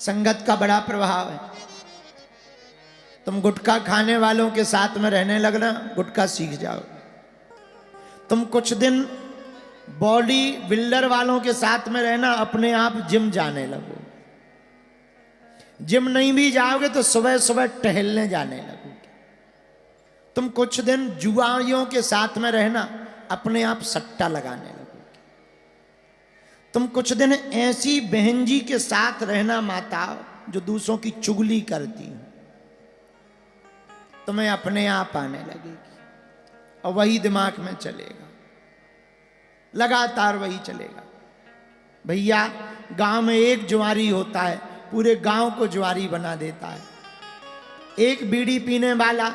संगत का बड़ा प्रभाव है। तुम गुटखा खाने वालों के साथ में रहने लगना, गुटखा सीख जाओ। तुम कुछ दिन बॉडी बिल्डर वालों के साथ में रहना, अपने आप जिम जाने लगो। जिम नहीं भी जाओगे तो सुबह सुबह टहलने जाने लगोगे। तुम कुछ दिन जुआरियों के साथ में रहना, अपने आप सट्टा लगाने लगोगे। तुम कुछ दिन ऐसी बहन जी के साथ रहना माता जो दूसरों की चुगली करती हैं, तुम्हें अपने आप आने लगेगी और वही दिमाग में चलेगा, लगातार वही चलेगा। भैया गांव में एक जुआरी होता है, पूरे गांव को जुआरी बना देता है। एक बीड़ी पीने वाला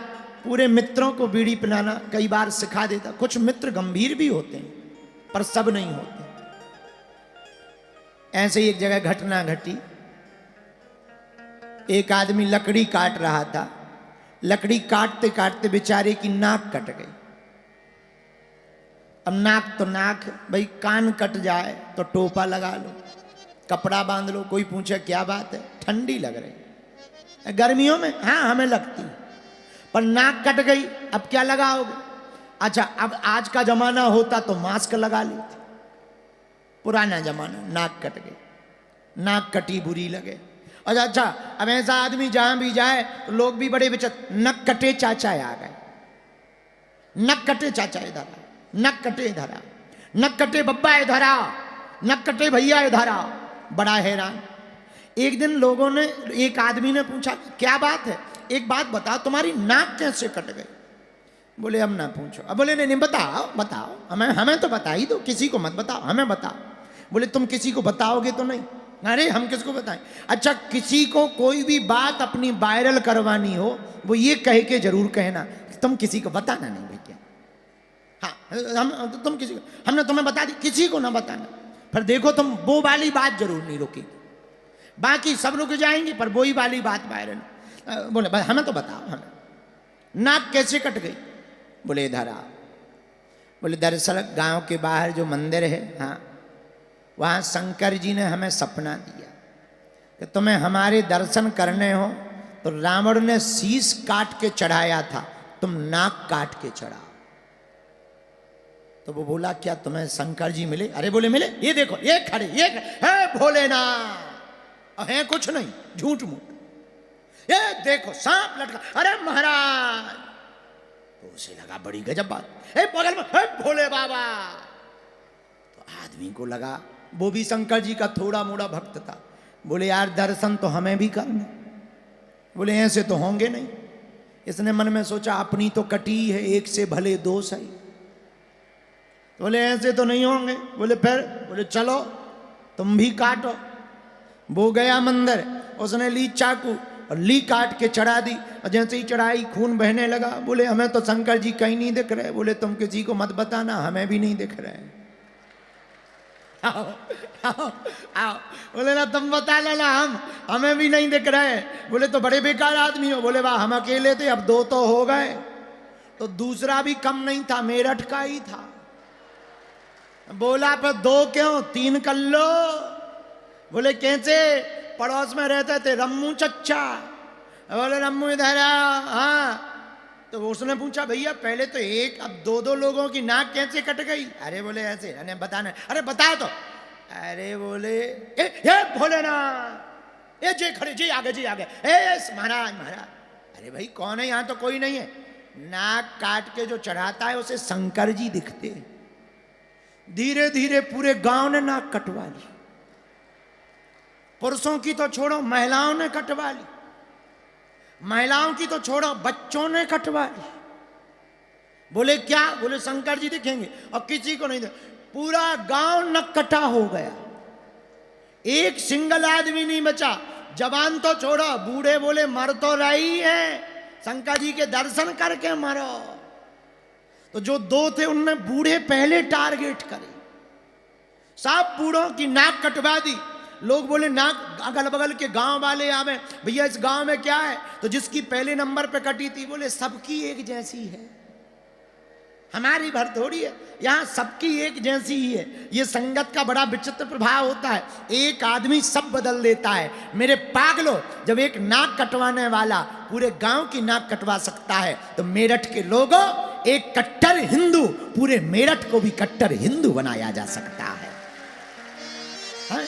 पूरे मित्रों को बीड़ी पिलाना कई बार सिखा देता। कुछ मित्र गंभीर भी होते हैं पर सब नहीं होते। ऐसे ही एक जगह घटना घटी। एक आदमी लकड़ी काट रहा था, लकड़ी काटते काटते बेचारे की नाक कट गई। अब नाक तो नाक, भाई कान कट जाए तो टोपा लगा लो, कपड़ा बांध लो। कोई पूछे क्या बात है, ठंडी लग रही। गर्मियों में हाँ हमें लगती, पर नाक कट गई, अब क्या लगाओगे? अच्छा, अब आज का जमाना होता तो मास्क लगा लेते। पुराना जमाना, नाक कट गई, नाक कटी बुरी लगे। अच्छा, अब ऐसा आदमी जहां भी जाए तो लोग भी बड़े बेचत, नक कटे चाचा आ गए, नक कटे चाचा इधर आ, नक कटे इधर आ, नक कटे बब्बा इधर आ, नक कटे भैया इधर आ। बड़ा हैरान। एक दिन लोगों ने, एक आदमी ने पूछा क्या बात है, एक बात बताओ तुम्हारी नाक कैसे कट गई? बोले हम ना पूछो। अब बोले नहीं बताओ बताओ, हमें तो बता ही दो, किसी को मत बताओ, हमें बताओ। बोले तुम किसी को बताओगे तो नहीं? अरे हम किसको बताएं? अच्छा, किसी को कोई भी बात अपनी वायरल करवानी हो वो ये कह के जरूर कहना, तुम किसी को बताना नहीं भैया। हाँ तुम किसी को, हमने तुम्हें बता दी, किसी को ना बताना। फिर देखो तुम वो वाली बात जरूर नहीं रुकेगी, बाकी सब रुक जाएंगे पर वही वाली बात वायरल। बोले हमें तो बताओ, हमें नाक कैसे कट गई? बोले इधर आ। बोले दरअसल गांव के बाहर जो मंदिर है, हाँ वहाँ शंकर जी ने हमें सपना दिया कि तुम्हें हमारे दर्शन करने हो तो रावण ने शीश काट के चढ़ाया था, तुम नाक काट के चढ़ाओ। तो वो बोला क्या तुम्हें शंकर जी मिले? अरे बोले मिले, ये देखो ये खड़े, ये है भोलेनाथ, है कुछ नहीं, झूठ मूठ। ये देखो सांप लटका, अरे महाराज। तो उसे लगा बड़ी गजब बात, बगल में है भोले बाबा। तो आदमी को लगा, वो भी शंकर जी का थोड़ा मोड़ा भक्त था। बोले यार दर्शन तो हमें भी करना। बोले ऐसे तो होंगे नहीं। इसने मन में सोचा अपनी तो कटी है, एक से भले दो सही। बोले ऐसे तो नहीं होंगे। बोले फिर? बोले चलो तुम भी काटो। वो गया मंदिर, उसने ली चाकू और ली काट के चढ़ा दी, और जैसे ही चढ़ाई खून बहने लगा। बोले हमें तो शंकर जी कहीं नहीं दिख रहे। बोले तुम किसी को मत बताना, हमें भी नहीं दिख रहे। आओ आओ आओ। बोले ना तुम बता लेना, हमें भी नहीं दिख रहे। बोले तो बड़े बेकार आदमी हो। बोले वाह हम अकेले थे, अब दो तो हो गए। तो दूसरा भी कम नहीं था, मेरठ का ही था। बोला पर दो क्यों, तीन कर लो। बोले कैसे? पड़ोस में रहते थे रम्मू चच्चा। बोले रम्मू इधर आ। हाँ। तो उसने पूछा भैया पहले तो एक, अब दो दो लोगों की नाक कैसे कट गई? अरे बोले ऐसे। अरे बताना। अरे बताओ तो। अरे बोले ये भोलेनाथ, ये जे खड़े, जी आगे, जी आगे, महाराज महाराज। अरे भाई कौन है? यहाँ तो कोई नहीं है। नाक काट के जो चढ़ाता है उसे शंकर जी दिखते। धीरे धीरे पूरे गांव ने नाक कटवा ली। पुरुषों की तो छोड़ो, महिलाओं ने कटवा ली। महिलाओं की तो छोड़ो, बच्चों ने कटवा ली। बोले क्या? बोले शंकर जी दिखेंगे, और किसी को नहीं दिखे। पूरा गांव नककटा हो गया, एक सिंगल आदमी नहीं बचा। जवान तो छोड़ो, बूढ़े बोले मर तो रही है, शंकर जी के दर्शन करके मरो। तो जो दो थे उनने बूढ़े पहले टारगेट करे, सब बूढ़ों की नाक कटवा दी। लोग बोले नाक, अगल बगल के गांव वाले आवे, भैया इस गांव में क्या है? तो जिसकी पहले नंबर पे कटी थी, बोले सबकी एक जैसी है। हमारी भर थोड़ी है, यहाँ सबकी एक जैसी ही है। ये संगत का बड़ा विचित्र प्रभाव होता है, एक आदमी सब बदल देता है। मेरे पागलों, जब एक नाक कटवाने वाला पूरे गांव की नाक कटवा सकता है, तो मेरठ के लोगों, एक कट्टर हिंदू पूरे मेरठ को भी कट्टर हिंदू बनाया जा सकता है। हाँ?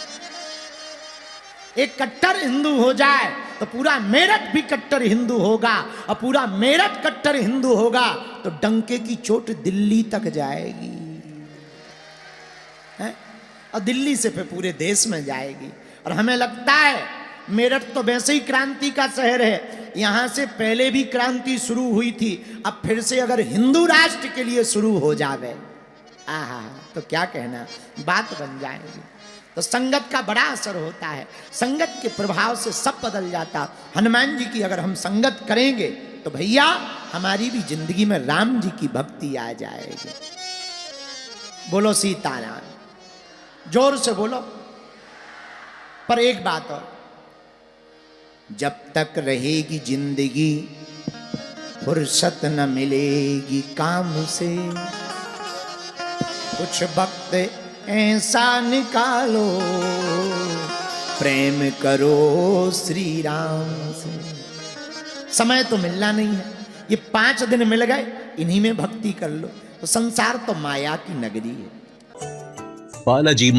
एक कट्टर हिंदू हो जाए तो पूरा मेरठ भी कट्टर हिंदू होगा, और पूरा मेरठ कट्टर हिंदू होगा तो डंके की चोट दिल्ली तक जाएगी, है? और दिल्ली से फिर पूरे देश में जाएगी। और हमें लगता है मेरठ तो वैसे ही क्रांति का शहर है, यहां से पहले भी क्रांति शुरू हुई थी, अब फिर से अगर हिंदू राष्ट्र के लिए शुरू हो जावे, आहा, तो क्या कहना, बात बन जाएगी। तो संगत का बड़ा असर होता है, संगत के प्रभाव से सब बदल जाता। हनुमान जी की अगर हम संगत करेंगे तो भैया हमारी भी जिंदगी में राम जी की भक्ति आ जाएगी। बोलो सीताराम, जोर से बोलो। पर एक बात और, जब तक रहेगी जिंदगी फुर्सत न मिलेगी काम से, कुछ वक्त ऐसा निकालो प्रेम करो श्री राम से। समय तो मिलना नहीं है, ये 5 दिन मिल गए, इन्हीं में भक्ति कर लो। तो संसार तो माया की नगरी है। बालाजी